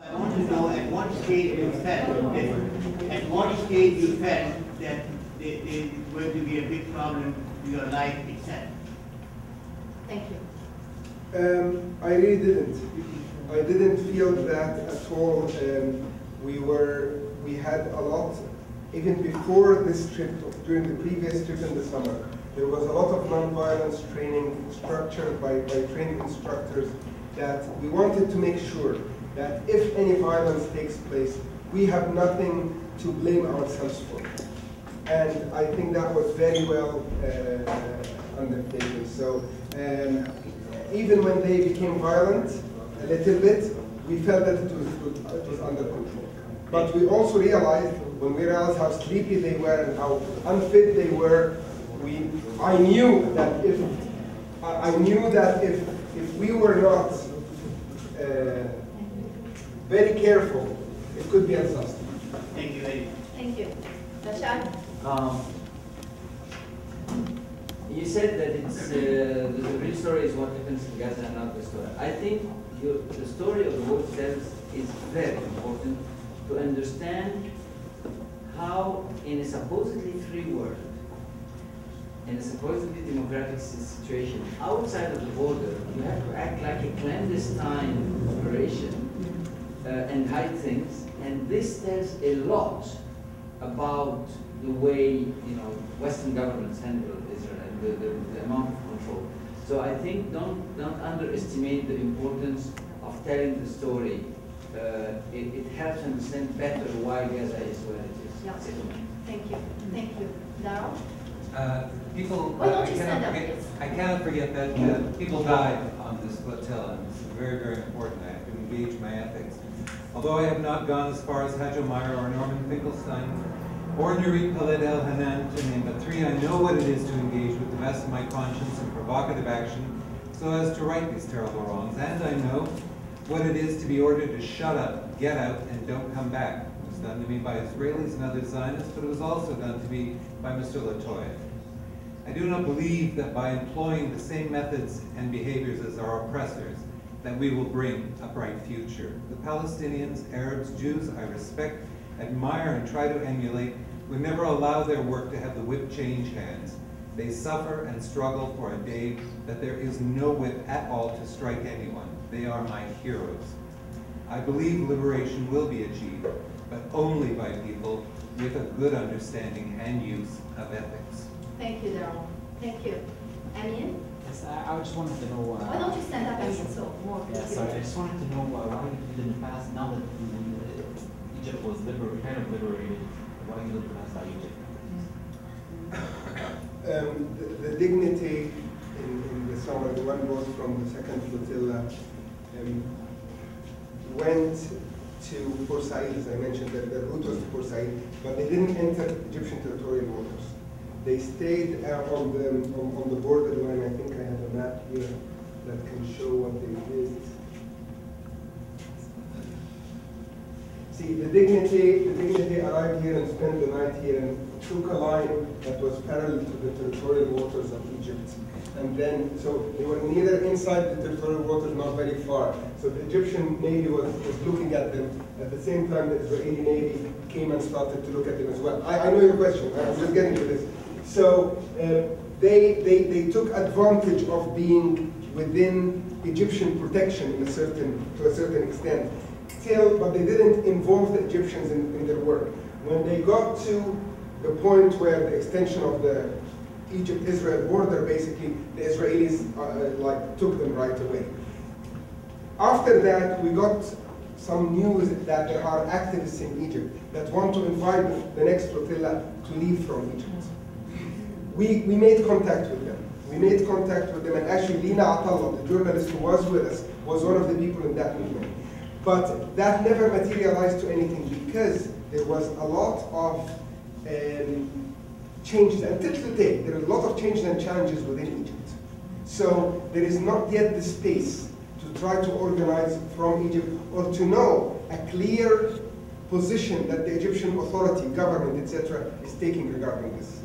I want to know at what stage you felt that there's going to be a big problem to your life itself. Thank you. I really didn't. I didn't feel that at all. We had a lot, even before this trip, during the previous trip in the summer, there was a lot of non-violence training structured by trained instructors that we wanted to make sure that if any violence takes place, we have nothing to blame ourselves for. And I think that was very well undertaken. So even when they became violent, a little bit, we felt that it was under control. But we also realized, when we realized how sleepy they were and how unfit they were, I knew that if we were not very careful, it could be a disaster. Thank you very much. Thank you. Rashad? You said that the real story is what happens in Gaza and not the story. I think the story of the war itself is very important to understand how, in a supposedly free world, in a supposedly democratic situation, outside of the border, you have to act like a clandestine operation and hide things. And this tells a lot about the way Western governments handle Israel and the amount of control. So I think don't underestimate the importance of telling the story. It helps understand better why Gaza is where it is. Yeah. Thank you. Thank you. Darryl? I cannot forget that people died on this flotilla, and it's very, very important. I have to engage my ethics. Although I have not gone as far as Hajj Omeir or Norman Finkelstein or Nurit Khaled El Hanan, to name but three, I know what it is to engage with the best of my conscience in provocative action so as to right these terrible wrongs. And I know what it is to be ordered to shut up, get out, and don't come back. It was done to me by Israelis and other Zionists, but it was also done to me by Mr. Lotayef. I do not believe that by employing the same methods and behaviors as our oppressors, that we will bring a bright future. The Palestinians, Arabs, Jews I respect, admire, and try to emulate would never allow their work to have the whip change hands. They suffer and struggle for a day that there is no whip at all to strike anyone. They are my heroes. I believe liberation will be achieved, but only by people with a good understanding and use of ethics. Thank you, Darryl. Thank you. Amin? Yes, I just wanted to know... why don't you stand up, Amin, so more people? Yeah, sorry, I just wanted to know why you did in the past, now that Egypt was kind of liberated, why you did the past by Egypt? The dignity in the summer, the one brought from the second flotilla, went to Port Said, as I mentioned, the route was to Port Said, but they didn't enter Egyptian territorial waters. They stayed on the borderline. I think I have a map here that can show what they did. See, the dignity arrived here and spent the night here and took a line that was parallel to the territorial waters of Egypt. And then, so they were neither inside the territorial waters, not very far. So the Egyptian Navy was looking at them. At the same time, the Israeli Navy came and started to look at them as well. I know your question. I'm just getting to this. So they took advantage of being within Egyptian protection to a certain extent. Still, but they didn't involve the Egyptians in their work. When they got to the point where the extension of the Egypt-Israel border, basically, the Israelis took them right away. After that, we got some news that there are activists in Egypt that want to invite the next flotilla to leave from Egypt. We made contact with them. And actually Lina Atallah, the journalist who was with us, was one of the people in that movement. But that never materialized to anything because there was a lot of changes. Until today, there are a lot of changes and challenges within Egypt. So there is not yet the space to try to organize from Egypt or to know a clear position that the Egyptian authority, government, etc., is taking regarding this.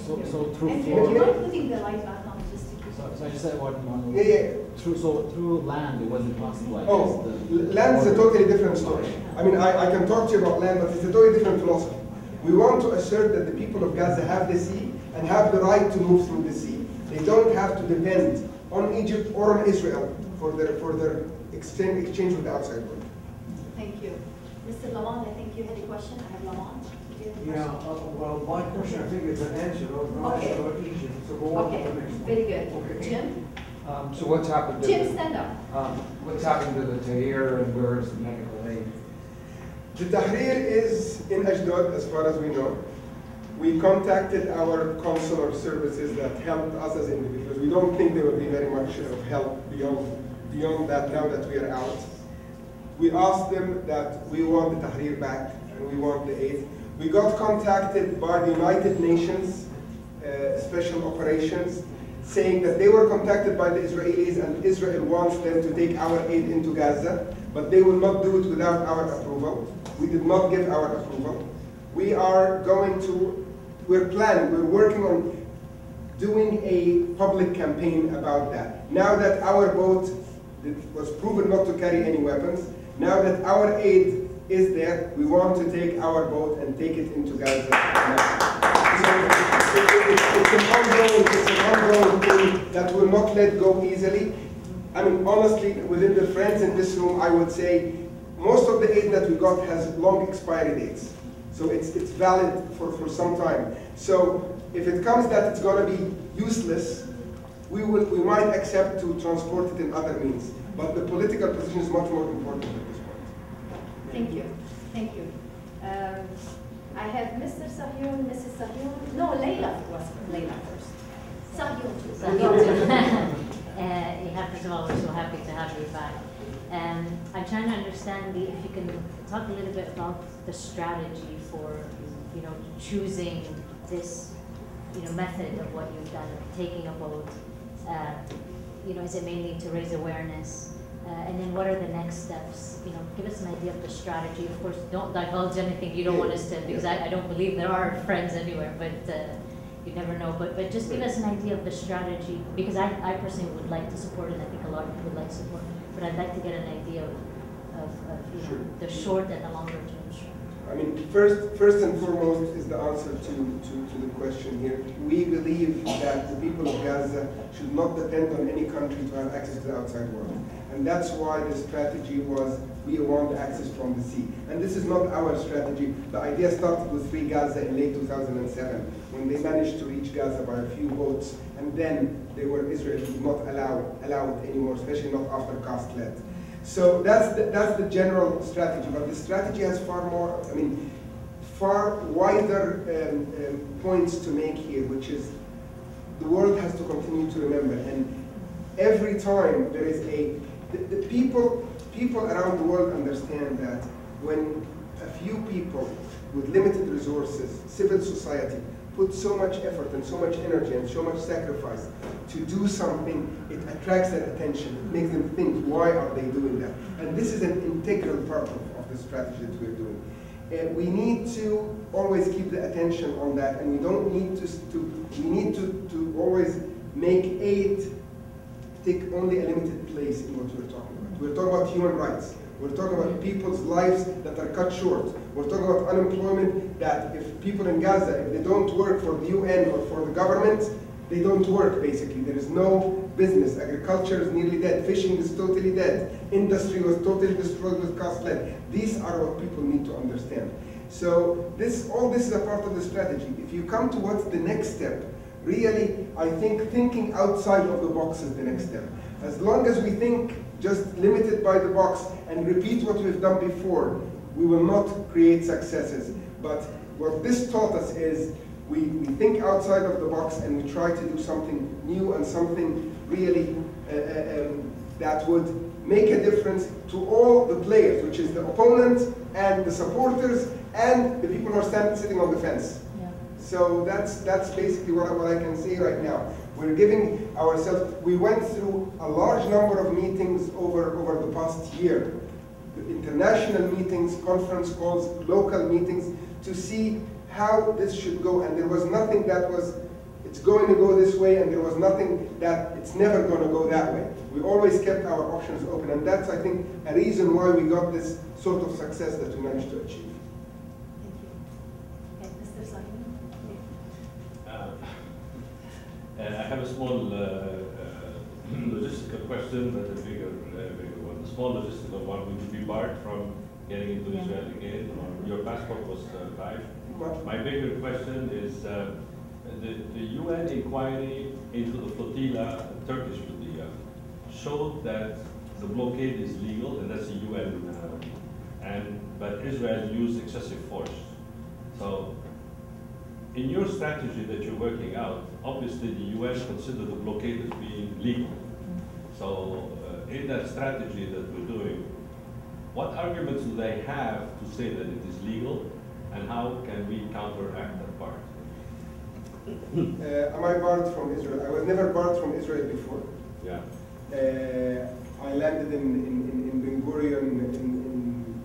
So through and you're not putting the light back on just to keep So I just said what Yeah. through land it wasn't possible. I Oh, guess, land is a totally different story. I mean, I can talk to you about land, but it's a totally different philosophy. We want to assert that the people of Gaza have the sea and have the right to move through the sea. They don't have to depend on Egypt or on Israel for their exchange with the outside world. Thank you. Mr. Lamont, I think you had a question. I have Lamont. Do you have a Yeah, question? well, my question, I think, is an answer. I was going to Okay. ask about Egypt, so go on to Okay, the next one. very good. Okay. Jim? So what's happened to Jim, the, stand up. what's happened to the Tahrir and where is the medical aid? The Tahrir is in Ashdod, as far as we know. We contacted our consular services that helped us as individuals. We don't think there will be very much of help beyond that now that we are out. We asked them that we want the Tahrir back and we want the aid. We got contacted by the United Nations Special Operations saying that they were contacted by the Israelis and Israel wants them to take our aid into Gaza, but they will not do it without our approval. We did not give our approval. We are going to, we're working on doing a public campaign about that. Now that our boat was proven not to carry any weapons, now that our aid is there, we want to take our boat and take it into Gaza. So it's an ongoing thing that will not let go easily. I mean, honestly, within the friends in this room, I would say most of the aid that we got has long expiry dates. So it's valid for some time. So if it comes that it's going to be useless, we might accept to transport it in other means. But the political position is much more important at this point. Thank you. Thank you. I have Mr. Sahyun, Mrs. Sahyun. No, Layla was Layla first. Sahyun too. Ehab, first of all, we're so happy to have you back. I'm trying to understand if you can talk a little bit about the strategy for, choosing this, method of what you've done, taking a boat. Is it mainly to raise awareness? And then what are the next steps? Give us an idea of the strategy. Of course, don't divulge anything you don't want us to, because I don't believe there are friends anywhere, but you never know. But just give us an idea of the strategy, because I personally would like to support it. I think a lot of people would like to support, but I'd like to get an idea of Sure. the short and the longer term strategy. I mean, first and foremost is the answer to the question here. We believe that the people of Gaza should not depend on any country to have access to the outside world. And that's why the strategy was we want access from the sea. And this is not our strategy. The idea started with Free Gaza in late 2007, when they managed to reach Gaza by a few boats, and then Israel would not allow it anymore, especially not after Cast-led. So that's the general strategy, but the strategy has far wider points to make here, which is the world has to continue to remember. And every time there is the people around the world understand that when a few people with limited resources, civil society, put so much effort and so much energy and so much sacrifice to do something, it attracts their attention. It makes them think, why are they doing that? And this is an integral part of the strategy that we're doing. We need to always keep the attention on that, and we don't need we need to always make aid take only a limited place in what we're talking about. We're talking about human rights. We're talking about people's lives that are cut short. We're talking about unemployment, that if people in Gaza, if they don't work for the UN or for the government, they don't work, basically. There is no business. Agriculture is nearly dead. Fishing is totally dead. Industry was totally destroyed with Cast-led. These are what people need to understand. So all this is a part of the strategy. If you come to what's the next step, really, I think thinking outside of the box is the next step. As long as we think just limited by the box and repeat what we've done before, we will not create successes. But what this taught us is we think outside of the box and we try to do something new and something really that would make a difference to all the players, which is the opponent and the supporters and the people who are sitting on the fence. Yeah. So that's basically what I can say right now. We're giving ourselves, we went through a large number of meetings over the past year. International meetings, conference calls, local meetings, to see how this should go. And there was nothing that was, it's going to go this way, and there was nothing that it's never going to go that way. We always kept our options open, and that's, I think, a reason why we got this sort of success that we managed to achieve. Thank you. Okay, Mr. Sahim? I have a small logistical question, but a bigger one. The small logistical one, would you be barred from getting into Israel again, or your passport was live? My bigger question is the UN inquiry into the flotilla, Turkish flotilla, showed that the blockade is legal, and that's the UN, but Israel used excessive force. So, in your strategy that you're working out, obviously the UN consider the blockade as being legal. So, in that strategy that we're doing, what arguments do they have to say that it is legal, and how can we counteract that part? Am I barred from Israel? I was never barred from Israel before. Yeah. I landed in Ben Gurion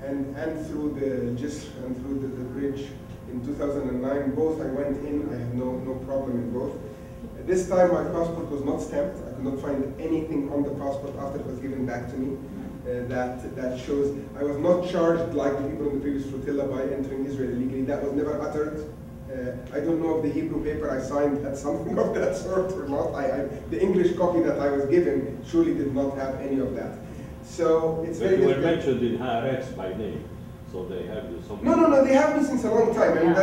and through the Jisr and through the bridge in 2009. Both I went in. I have no problem in both. This time my passport was not stamped. I could not find anything on the passport after it was given back to me that shows I was not charged like the people in the previous flotilla by entering Israel illegally. That was never uttered. I don't know if the Hebrew paper I signed had something of that sort or not. The English copy that I was given surely did not have any of that. So it's very difficult. You were mentioned in Haaretz by name, so they have you. No, they have me since a long time. I mean,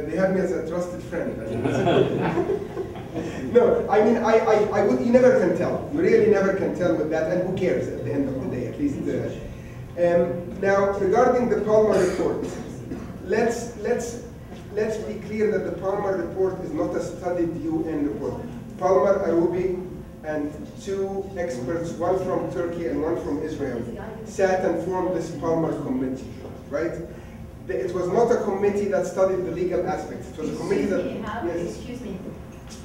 they have me as a trusted friend. No, I mean, you never can tell. You really never can tell with that, and who cares at the end of the day, at least. Now, regarding the Palmer report, let's be clear that the Palmer report is not a studied UN report. Palmer, Arubi, and two experts, one from Turkey and one from Israel, sat and formed this Palmer committee, right? It was not a committee that studied the legal aspects. It was a committee that... Yes. Excuse me.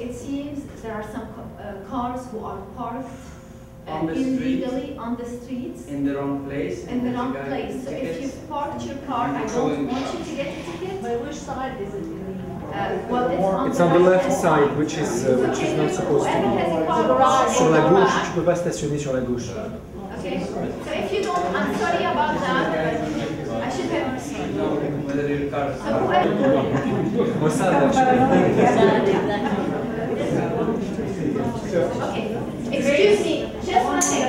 It seems there are some cars who are parked illegally on the streets. In the wrong place. In the wrong place. So if you parked your car, I don't want you to get a ticket. By which side is it? Well, it's on the left side, which is not supposed to be. Sur la gauche, tu peux pas stationner sur la gauche. Okay. So if you don't, I'm sorry about that. I should have received. Whether your car. Okay. Excuse me. Just one thing.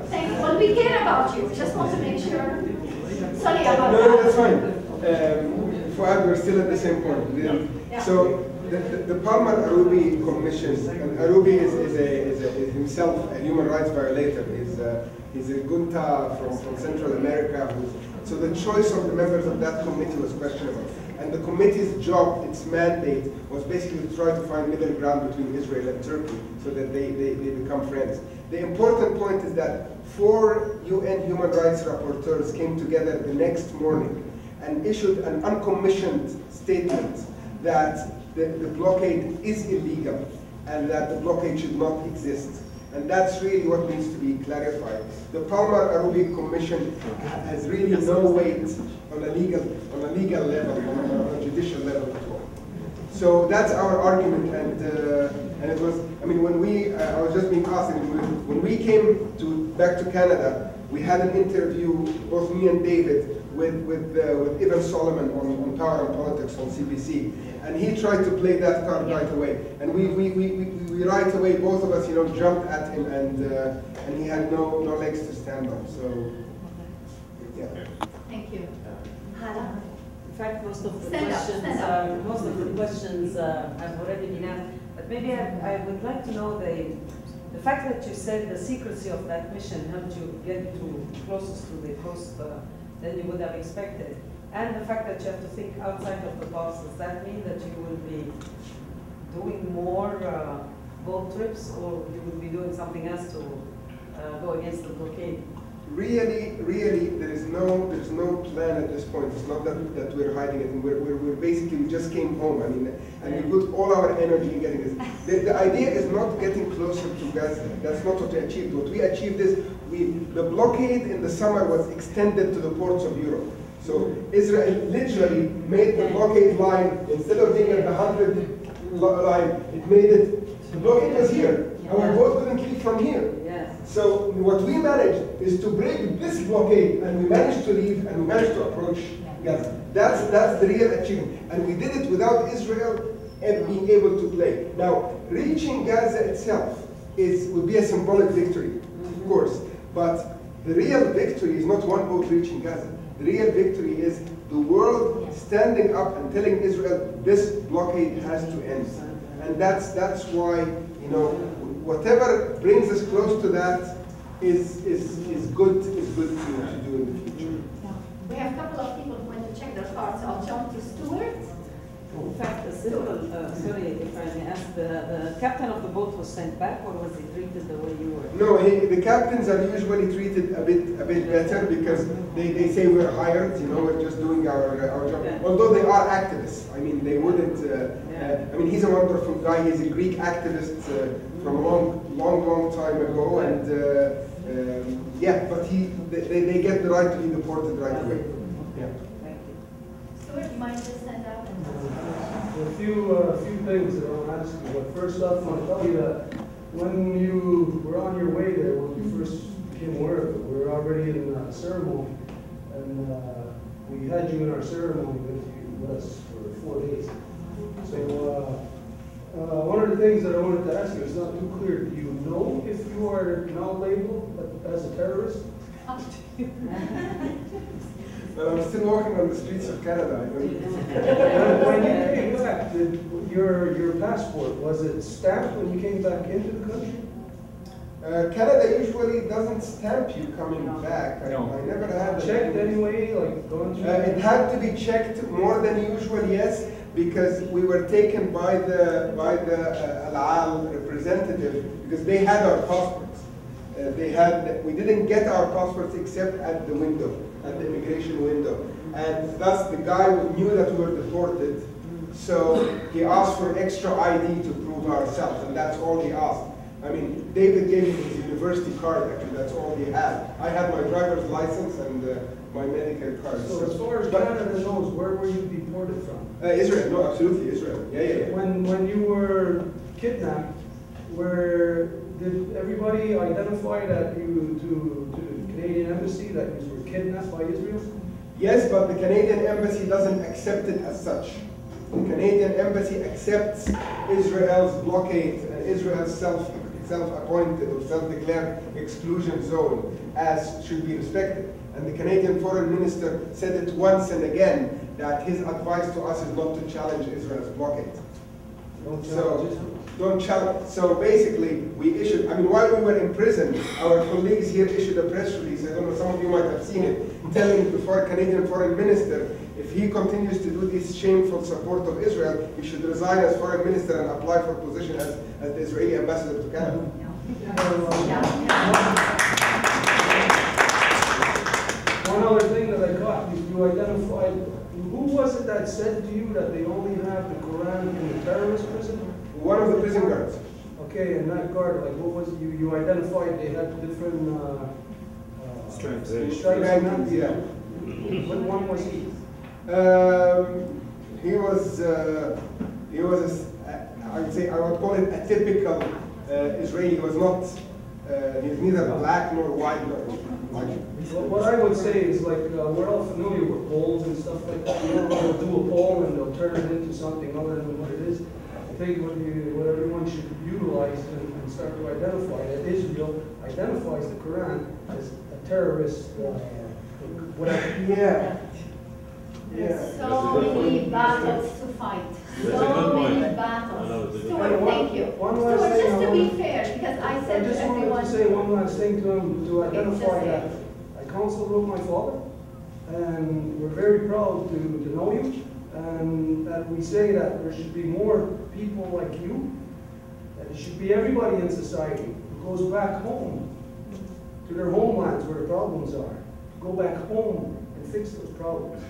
Thank you. Well, we care about you. Just want to make sure. Sorry about that. No, that's fine. Fuad, we're still at the same point. Yeah. So the Palmer Arubi Commission, and Arubi is himself a human rights violator. He's a Gunta from Central America. So the choice of the members of that committee was questionable. And the committee's job, its mandate, was basically to try to find middle ground between Israel and Turkey so that they become friends. The important point is that 4 UN human rights rapporteurs came together the next morning and issued an uncommissioned statement that the blockade is illegal and that the blockade should not exist. And that's really what needs to be clarified. The Palmer Arubi Commission has really no weight on a legal level, on a judicial level at all. So that's our argument, and it was, I mean, when I was just being asked, when we came back to Canada, we had an interview, both me and David, with Ibn Solomon on Power and Politics on CBC, and he tried to play that card right away, and we right away, both of us, jumped at him, and he had no legs to stand on. So, yeah. Thank you. In fact, most of the questions have already been asked. But maybe I would like to know the fact that you said the secrecy of that mission helped you get closest to the coast than you would have expected, and the fact that you have to think outside of the box. Does that mean that you will be doing more boat trips, or you will be doing something else to go against the blockade? Really, there is no plan at this point. It's not that we're hiding it. We're basically, we just came home. I mean, and we put all our energy in getting this. The idea is not getting closer to Gaza. That's not what we achieved. What we achieved is the blockade in the summer was extended to the ports of Europe. So Israel literally made the blockade line, instead of being at the 100 line, it made it, the blockade was here. Our boat couldn't leave from here. Yes. So what we managed is to break this blockade, and we managed to leave, and we managed to approach Gaza. That's the real achievement. And we did it without Israel being able to play. Now, reaching Gaza itself would be a symbolic victory, of course. But the real victory is not one boat reaching Gaza. The real victory is the world standing up and telling Israel this blockade has to end. And that's why, you know, whatever brings us close to that is good to do in the future. We have a couple of people who want to check their cards, so I'll jump to Stuart. In fact, sorry if I may ask, the captain of the boat was sent back, or was he treated the way you were? No, the captains are usually treated a bit better because they say we're hired, you know, we're just doing our job. Yeah. Although they are activists, I mean, they wouldn't. I mean, he's a wonderful guy. He's a Greek activist from a long time ago, and yeah, but they get the right to be deported right away. Yeah. Thank you. Stuart, you mind just stand up? A few things that I want to ask you. But first off, I want to tell you that when you were on your way there, when you first became aware of it, we were already in a ceremony, and we had you in our ceremony with us for 4 days. So one of the things that I wanted to ask you, it's not too clear. Do you know if you are now labeled as a terrorist? But I'm still walking on the streets of Canada. When you came back, your passport, was it stamped when you came back into the country? Canada usually doesn't stamp you coming back. I never had it. Checked anyway, like going through? It had to be checked more than usual, yes, because we were taken by the Al Al representative because they had our passports. We didn't get our passports except at the window, at the immigration window. And thus the guy knew that we were deported, so he asked for extra ID to prove ourselves, and that's all he asked. I mean, David gave me his university card, actually, that's all he had. I had my driver's license and my medical card. So as far as Canada knows, where were you deported from? Israel, no, absolutely, Israel. Yeah. When you were kidnapped, did everybody identify that you to the Canadian embassy that you were kidnapped by Israel? Yes, but the Canadian embassy doesn't accept it as such. The Canadian embassy accepts Israel's blockade and Israel's self-appointed or self-declared exclusion zone as should be respected. And the Canadian foreign minister said it once and again that his advice to us is not to challenge Israel's blockade. Don't challenge. So basically, we issued, I mean, while we were in prison, our colleagues here issued a press release, I don't know, some of you might have seen it, telling the Canadian foreign minister, if he continues to do this shameful support of Israel, he should resign as foreign minister and apply for a position as the Israeli ambassador to Canada. One other thing that I caught, you identified, who was it that said to you that they only have the Quran in the terrorist prison? One of the prison guards. Okay, and that guard, like, what was it? You identified they had different stripes. Yeah. What one was he? He was I would call it a typical Israeli. He was not. He was neither black nor white nor white. What I would say is, like, we're all familiar with polls and stuff like that. You know, they'll do a poll and they'll turn it into something other than what it is. I think what everyone should utilize and start to identify that Israel identifies the Quran as a terrorist, whatever. Yeah. So many battles to fight. So many battles. Stuart, thank you. Stuart, just to be fair, because I said to everyone. I just wanted to say one last thing to him, to identify that I counsel with my father, and we're very proud to know you, and that we say that there should be more people like you, that it should be everybody in society who goes back home to their homelands where the problems are, go back home and fix those problems.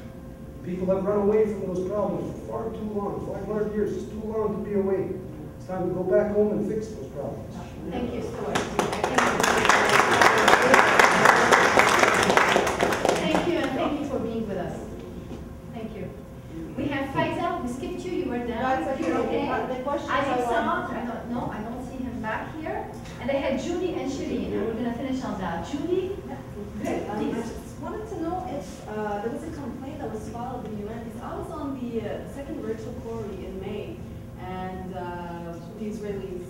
People have run away from those problems for far too long. 500 years is too long to be away. It's time to go back home and fix those problems. Thank you, Stuart. Thank you, and thank you for being with us. they had Julie and Shireen, and we're going to finish on that. Julie? Great, I please. just wanted to know if there was a complaint that was filed in the UN. I was on the second virtual quarry in May, and the Israelis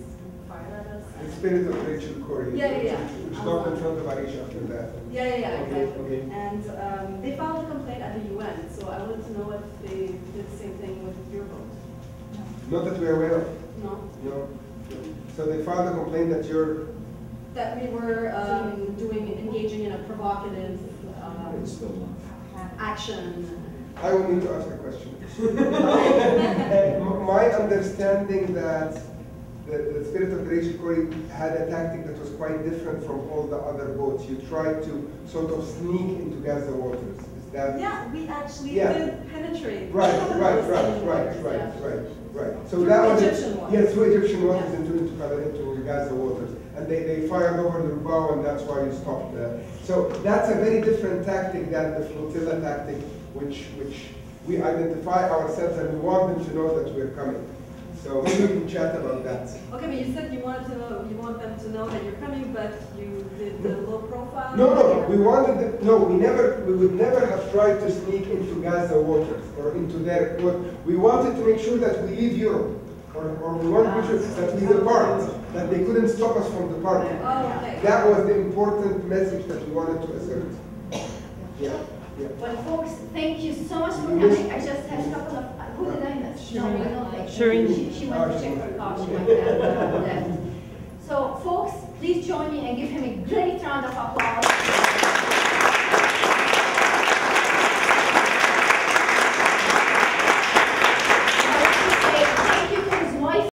fired at us. The spirit of Rachel Corrie. Yeah. Which got in front of Aisha after that. Yeah, Okay, exactly. okay. And they filed a complaint at the UN, so I wanted to know if they did the same thing with your vote. Not that we're aware of. No? No. So they filed a complaint that you're... That we were engaging in a provocative action. I will need to ask a question. My understanding that the spirit of Rachel Corrie had a tactic that was quite different from all the other boats. You tried to sort of sneak into Gaza waters. Is that? Yeah, we actually did penetrate. Right. So through that was Egyptian waters. Yeah, through Egyptian waters into Gaza waters, and they fired over the bow, and that's why you stopped there. So that's a very different tactic than the flotilla tactic, which we identify ourselves and we want them to know that we're coming. So maybe we can chat about that. Okay, but you said you want them to know that you're coming, but you did the low profile. No. We would never have tried to sneak into Gaza waters or into their. We wanted to make sure that we leave Europe, or we wanted to make sure that we depart, that they couldn't stop us from departing. Oh, okay. That was the important message that we wanted to assert. Yeah. Well, folks, thank you so much for coming. I just had a couple of, who did I miss? Shireen. She went to check her car, she went there, left. So, folks, please join me and give him a great round of applause.